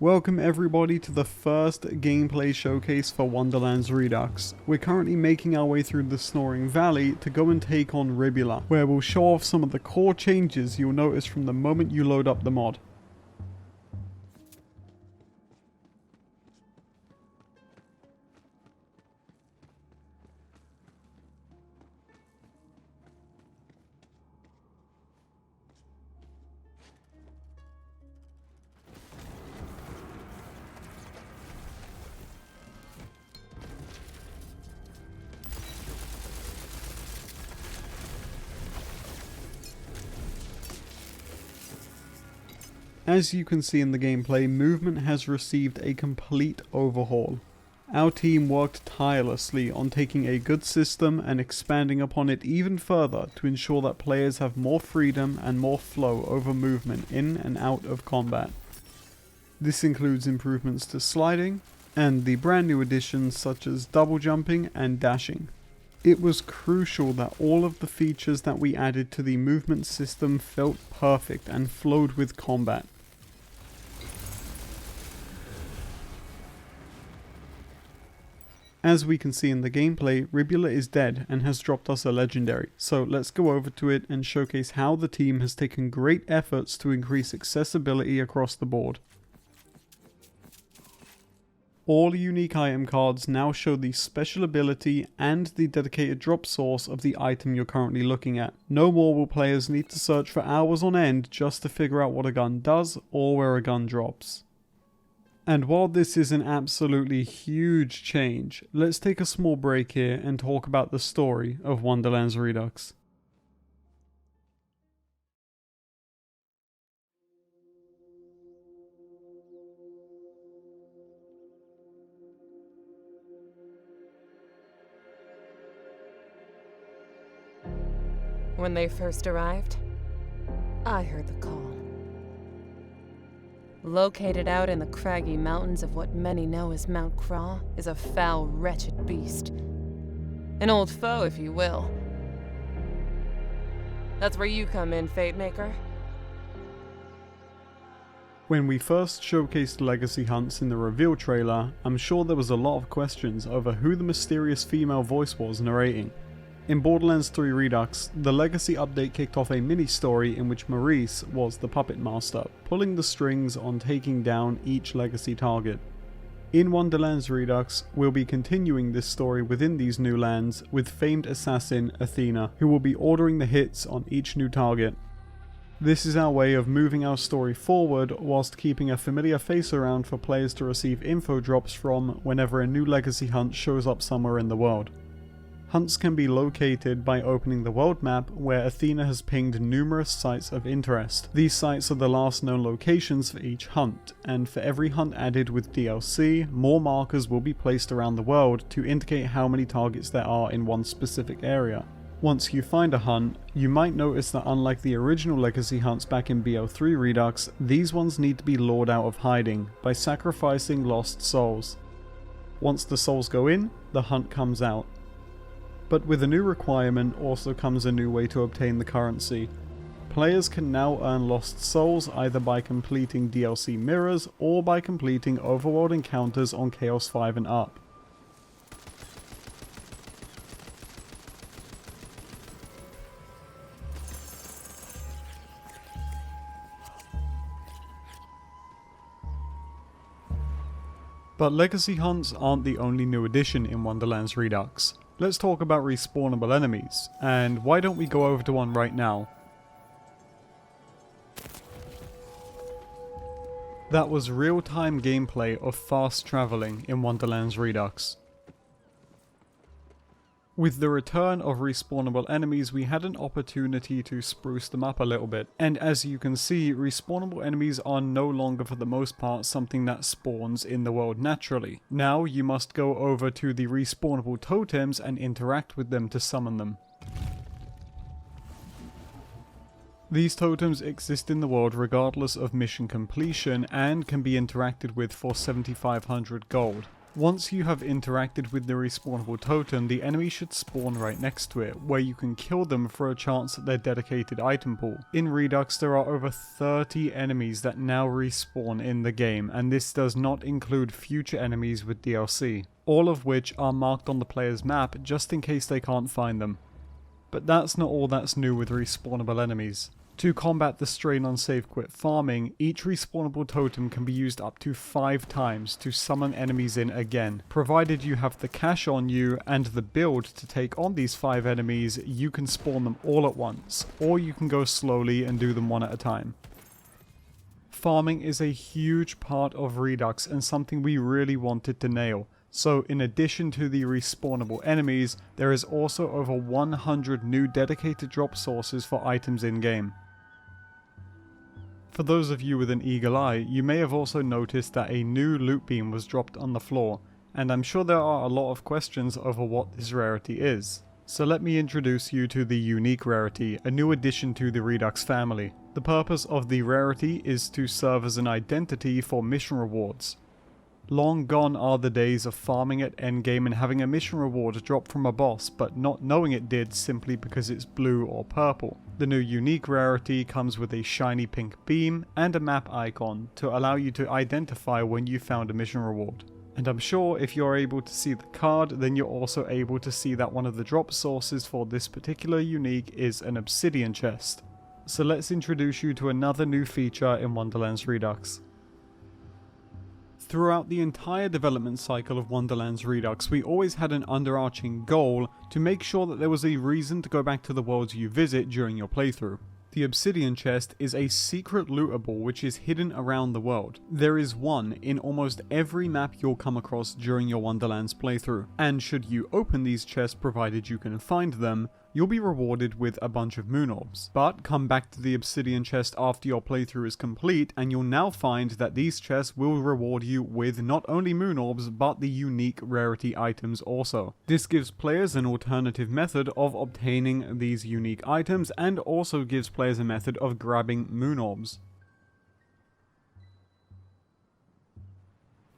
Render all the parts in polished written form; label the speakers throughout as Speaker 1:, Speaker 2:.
Speaker 1: Welcome everybody to the first gameplay showcase for Wonderlands Redux. We're currently making our way through the Snoring Valley to go and take on Ribula, where we'll show off some of the core changes you'll notice from the moment you load up the mod. As you can see in the gameplay, movement has received a complete overhaul. Our team worked tirelessly on taking a good system and expanding upon it even further to ensure that players have more freedom and more flow over movement in and out of combat. This includes improvements to sliding, and the brand new additions such as double jumping and dashing. It was crucial that all of the features that we added to the movement system felt perfect and flowed with combat. As we can see in the gameplay, Ribula is dead and has dropped us a legendary, so let's go over to it and showcase how the team has taken great efforts to increase accessibility across the board. All unique item cards now show the special ability and the dedicated drop source of the item you're currently looking at. No more will players need to search for hours on end just to figure out what a gun does or where a gun drops. And while this is an absolutely huge change, let's take a small break here and talk about the story of Wonderlands Redux.
Speaker 2: When they first arrived, I heard the call. Located out in the craggy mountains of what many know as Mount Craw is a foul, wretched beast. An old foe, if you will. That's where you come in, Fatemaker.
Speaker 1: When we first showcased legacy hunts in the reveal trailer, I'm sure there was a lot of questions over who the mysterious female voice was narrating. In Borderlands 3 Redux, the Legacy update kicked off a mini-story in which Maurice was the puppet master, pulling the strings on taking down each Legacy target. In Wonderlands Redux, we'll be continuing this story within these new lands with famed assassin Athena, who will be ordering the hits on each new target. This is our way of moving our story forward whilst keeping a familiar face around for players to receive info drops from whenever a new Legacy hunt shows up somewhere in the world. Hunts can be located by opening the world map, where Athena has pinged numerous sites of interest. These sites are the last known locations for each hunt, and for every hunt added with DLC, more markers will be placed around the world to indicate how many targets there are in one specific area. Once you find a hunt, you might notice that unlike the original Legacy hunts back in BO3 Redux, these ones need to be lured out of hiding by sacrificing lost souls. Once the souls go in, the hunt comes out. But with a new requirement also comes a new way to obtain the currency. Players can now earn lost souls either by completing DLC mirrors or by completing overworld encounters on Chaos 5 and up. But Legacy hunts aren't the only new addition in Wonderlands Redux. Let's talk about respawnable enemies, and why don't we go over to one right now? That was real-time gameplay of fast traveling in Wonderlands Redux. With the return of respawnable enemies, we had an opportunity to spruce them up a little bit. And as you can see, respawnable enemies are no longer for the most part something that spawns in the world naturally. Now you must go over to the respawnable totems and interact with them to summon them. These totems exist in the world regardless of mission completion and can be interacted with for 7,500 gold. Once you have interacted with the respawnable totem, the enemy should spawn right next to it, where you can kill them for a chance at their dedicated item pool. In Redux there are over 30 enemies that now respawn in the game, and this does not include future enemies with DLC, all of which are marked on the player's map just in case they can't find them. But that's not all that's new with respawnable enemies. To combat the strain on save quit farming, each respawnable totem can be used up to 5 times to summon enemies in again. Provided you have the cash on you and the build to take on these 5 enemies, you can spawn them all at once, or you can go slowly and do them one at a time. Farming is a huge part of Redux and something we really wanted to nail. So in addition to the respawnable enemies, there is also over 100 new dedicated drop sources for items in game. For those of you with an eagle eye, you may have also noticed that a new loot beam was dropped on the floor, and I'm sure there are a lot of questions over what this rarity is. So let me introduce you to the unique rarity, a new addition to the Redux family. The purpose of the rarity is to serve as an identity for mission rewards. Long gone are the days of farming at endgame and having a mission reward drop from a boss but not knowing it did simply because it's blue or purple. The new unique rarity comes with a shiny pink beam and a map icon to allow you to identify when you found a mission reward. And I'm sure if you're able to see the card, then you're also able to see that one of the drop sources for this particular unique is an obsidian chest. So let's introduce you to another new feature in Wonderlands Redux. Throughout the entire development cycle of Wonderlands Redux, we always had an underarching goal to make sure that there was a reason to go back to the worlds you visit during your playthrough. The obsidian chest is a secret lootable which is hidden around the world. There is one in almost every map you'll come across during your Wonderlands playthrough, and should you open these chests provided you can find them, you'll be rewarded with a bunch of moon orbs. But come back to the obsidian chest after your playthrough is complete and you'll now find that these chests will reward you with not only moon orbs but the unique rarity items also. This gives players an alternative method of obtaining these unique items and also gives players a method of grabbing moon orbs.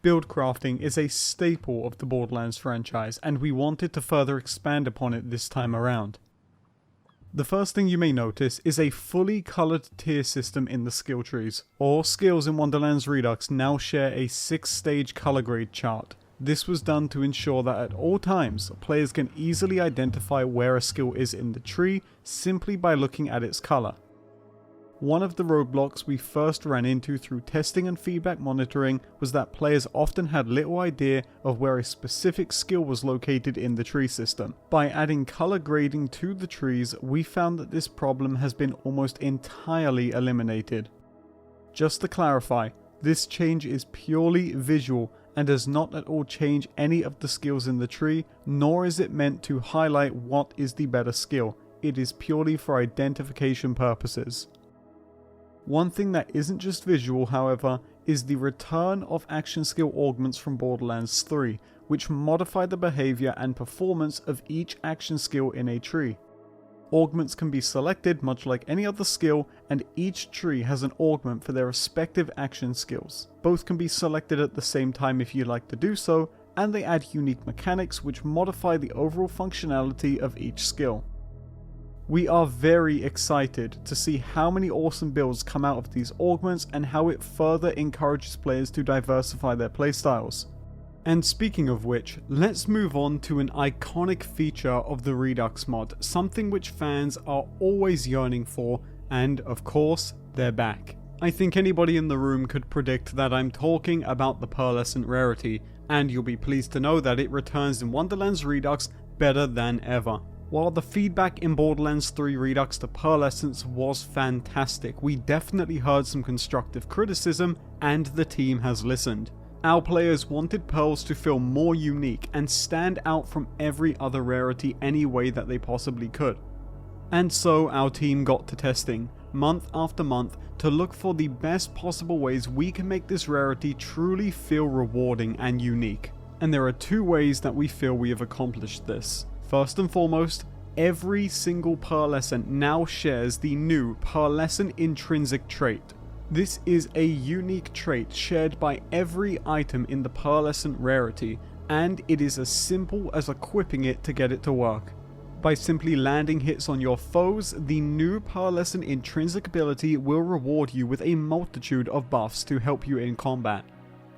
Speaker 1: Build crafting is a staple of the Borderlands franchise, and we wanted to further expand upon it this time around. The first thing you may notice is a fully coloured tier system in the skill trees. All skills in Wonderlands Redux now share a 6-stage colour grade chart. This was done to ensure that at all times, players can easily identify where a skill is in the tree simply by looking at its colour. One of the roadblocks we first ran into through testing and feedback monitoring was that players often had little idea of where a specific skill was located in the tree system. By adding color grading to the trees, we found that this problem has been almost entirely eliminated. Just to clarify, this change is purely visual and does not at all change any of the skills in the tree, nor is it meant to highlight what is the better skill. It is purely for identification purposes. One thing that isn't just visual, however, is the return of action skill augments from Borderlands 3, which modify the behavior and performance of each action skill in a tree. Augments can be selected much like any other skill, and each tree has an augment for their respective action skills. Both can be selected at the same time if you'd like to do so, and they add unique mechanics which modify the overall functionality of each skill. We are very excited to see how many awesome builds come out of these augments and how it further encourages players to diversify their playstyles. And speaking of which, let's move on to an iconic feature of the Redux mod, something which fans are always yearning for, and of course, they're back. I think anybody in the room could predict that I'm talking about the pearlescent rarity, and you'll be pleased to know that it returns in Wonderlands Redux better than ever. While the feedback in Borderlands 3 Redux to Pearlescence was fantastic, we definitely heard some constructive criticism, and the team has listened. Our players wanted pearls to feel more unique and stand out from every other rarity any way that they possibly could. And so our team got to testing, month after month, to look for the best possible ways we can make this rarity truly feel rewarding and unique. And there are 2 ways that we feel we have accomplished this. First and foremost, every single pearlescent now shares the new pearlescent intrinsic trait. This is a unique trait shared by every item in the pearlescent rarity, and it is as simple as equipping it to get it to work. By simply landing hits on your foes, the new pearlescent intrinsic ability will reward you with a multitude of buffs to help you in combat.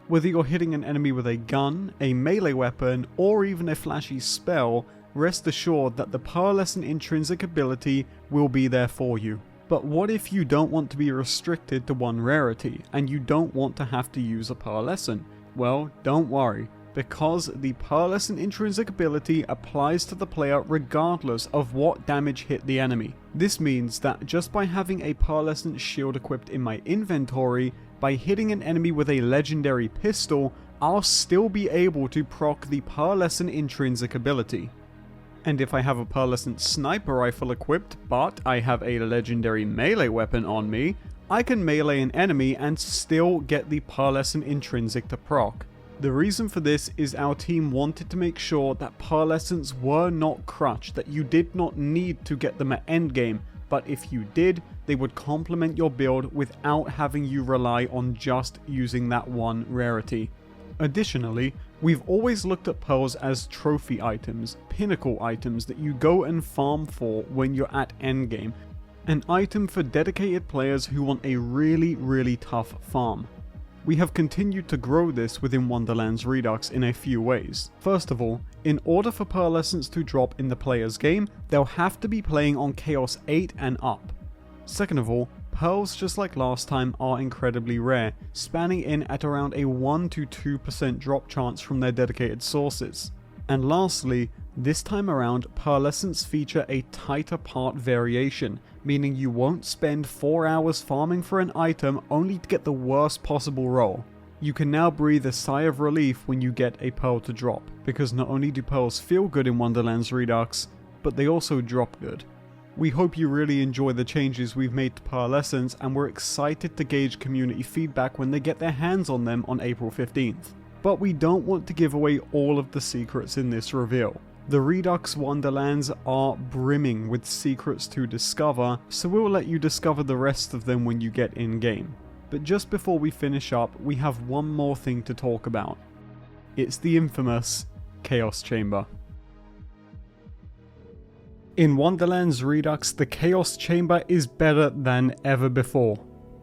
Speaker 1: Whether you're hitting an enemy with a gun, a melee weapon, or even a flashy spell, rest assured that the pearlescent intrinsic ability will be there for you. But what if you don't want to be restricted to one rarity, and you don't want to have to use a pearlescent? Well, don't worry, because the pearlescent intrinsic ability applies to the player regardless of what damage hit the enemy. This means that just by having a pearlescent shield equipped in my inventory, by hitting an enemy with a legendary pistol, I'll still be able to proc the pearlescent intrinsic ability. And if I have a pearlescent sniper rifle equipped, but I have a legendary melee weapon on me, I can melee an enemy and still get the pearlescent intrinsic to proc. The reason for this is our team wanted to make sure that pearlescents were not crutch, that you did not need to get them at endgame, but if you did, they would complement your build without having you rely on just using that one rarity. Additionally, we've always looked at pearls as trophy items, pinnacle items that you go and farm for when you're at endgame, an item for dedicated players who want a really tough farm. We have continued to grow this within Wonderlands Redux in a few ways. First of all, in order for pearlescents to drop in the player's game, they'll have to be playing on Chaos 8 and up. Second of all, pearls, just like last time, are incredibly rare, spanning in at around a 1 to 2% drop chance from their dedicated sources. And lastly, this time around, pearlescents feature a tighter part variation, meaning you won't spend 4 hours farming for an item only to get the worst possible roll. You can now breathe a sigh of relief when you get a pearl to drop, because not only do pearls feel good in Wonderlands Redux, but they also drop good. We hope you really enjoy the changes we've made to pearlescents, and we're excited to gauge community feedback when they get their hands on them on April 15th. But we don't want to give away all of the secrets in this reveal. The Redux Wonderlands are brimming with secrets to discover, so we'll let you discover the rest of them when you get in-game. But just before we finish up, we have one more thing to talk about. It's the infamous Chaos Chamber. In Wonderlands Redux, the Chaos Chamber is better than ever before.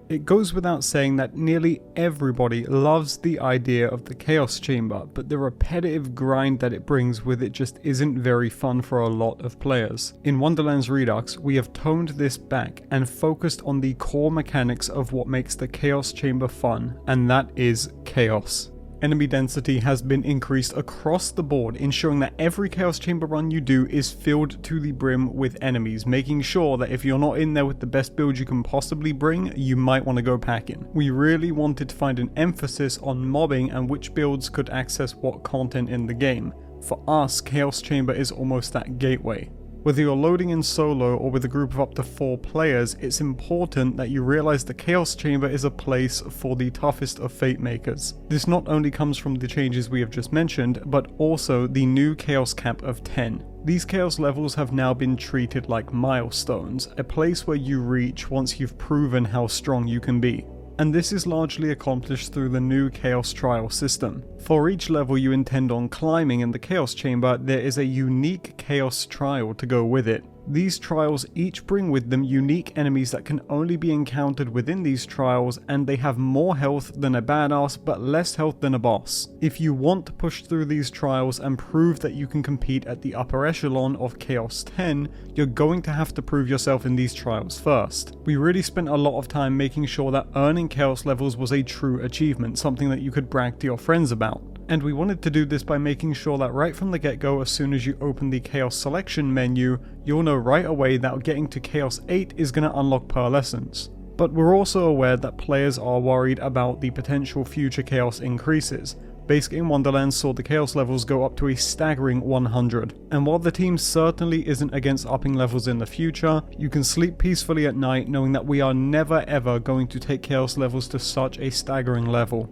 Speaker 1: It goes without saying that nearly everybody loves the idea of the Chaos Chamber, but the repetitive grind that it brings with it just isn't very fun for a lot of players. In Wonderlands Redux, we have toned this back and focused on the core mechanics of what makes the Chaos Chamber fun, and that is chaos. Enemy density has been increased across the board, ensuring that every Chaos Chamber run you do is filled to the brim with enemies, making sure that if you're not in there with the best build you can possibly bring, you might want to go packing. We really wanted to find an emphasis on mobbing and which builds could access what content in the game. For us, Chaos Chamber is almost that gateway. Whether you're loading in solo or with a group of up to 4 players, it's important that you realize the Chaos Chamber is a place for the toughest of fate makers. This not only comes from the changes we have just mentioned, but also the new Chaos cap of 10. These Chaos levels have now been treated like milestones, a place where you reach once you've proven how strong you can be. And this is largely accomplished through the new Chaos Trial system. For each level you intend on climbing in the Chaos Chamber, there is a unique Chaos Trial to go with it. These trials each bring with them unique enemies that can only be encountered within these trials, and they have more health than a badass but less health than a boss. If you want to push through these trials and prove that you can compete at the upper echelon of Chaos 10, you're going to have to prove yourself in these trials first. We really spent a lot of time making sure that earning Chaos levels was a true achievement, something that you could brag to your friends about. And we wanted to do this by making sure that right from the get-go, as soon as you open the Chaos selection menu, you'll know right away that getting to Chaos 8 is going to unlock pearlescents. But we're also aware that players are worried about the potential future Chaos increases. Base Game Wonderlands saw the Chaos levels go up to a staggering 100. And while the team certainly isn't against upping levels in the future, you can sleep peacefully at night knowing that we are never ever going to take Chaos levels to such a staggering level.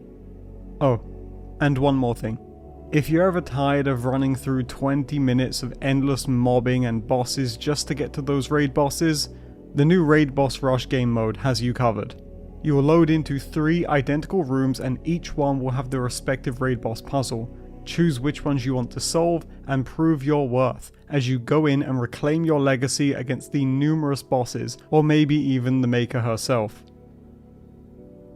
Speaker 1: Oh. And one more thing. If you're ever tired of running through 20 minutes of endless mobbing and bosses just to get to those raid bosses, the new Raid Boss Rush game mode has you covered. You will load into 3 identical rooms and each one will have the respective raid boss puzzle. Choose which ones you want to solve and prove your worth as you go in and reclaim your legacy against the numerous bosses, or maybe even the maker herself.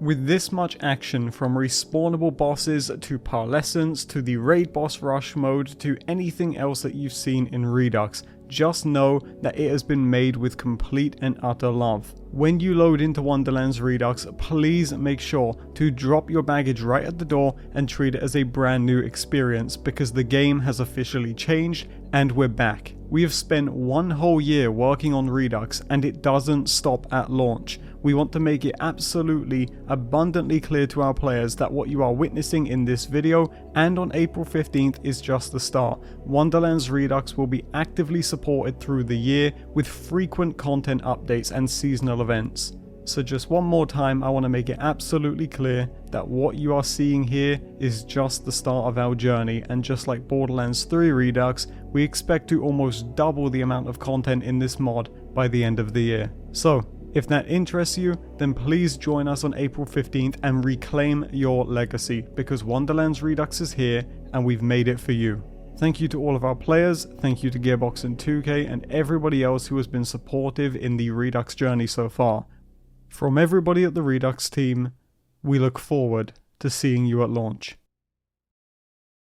Speaker 1: With this much action, from respawnable bosses to Parlescence to the raid boss rush mode to anything else that you've seen in Redux, just know that it has been made with complete and utter love. When you load into Wonderlands Redux, please make sure to drop your baggage right at the door and treat it as a brand new experience, because the game has officially changed and we're back. We have spent 1 whole year working on Redux and it doesn't stop at launch. We want to make it absolutely abundantly clear to our players that what you are witnessing in this video and on April 15th is just the start. Wonderlands Redux will be actively supported through the year with frequent content updates and seasonal events. So just one more time, I want to make it absolutely clear that what you are seeing here is just the start of our journey, and just like Borderlands 3 Redux, we expect to almost double the amount of content in this mod by the end of the year. So, if that interests you, then please join us on April 15th and reclaim your legacy, because Wonderlands Redux is here and we've made it for you. Thank you to all of our players, thank you to Gearbox and 2K and everybody else who has been supportive in the Redux journey so far. From everybody at the Redux team, we look forward to seeing you at launch.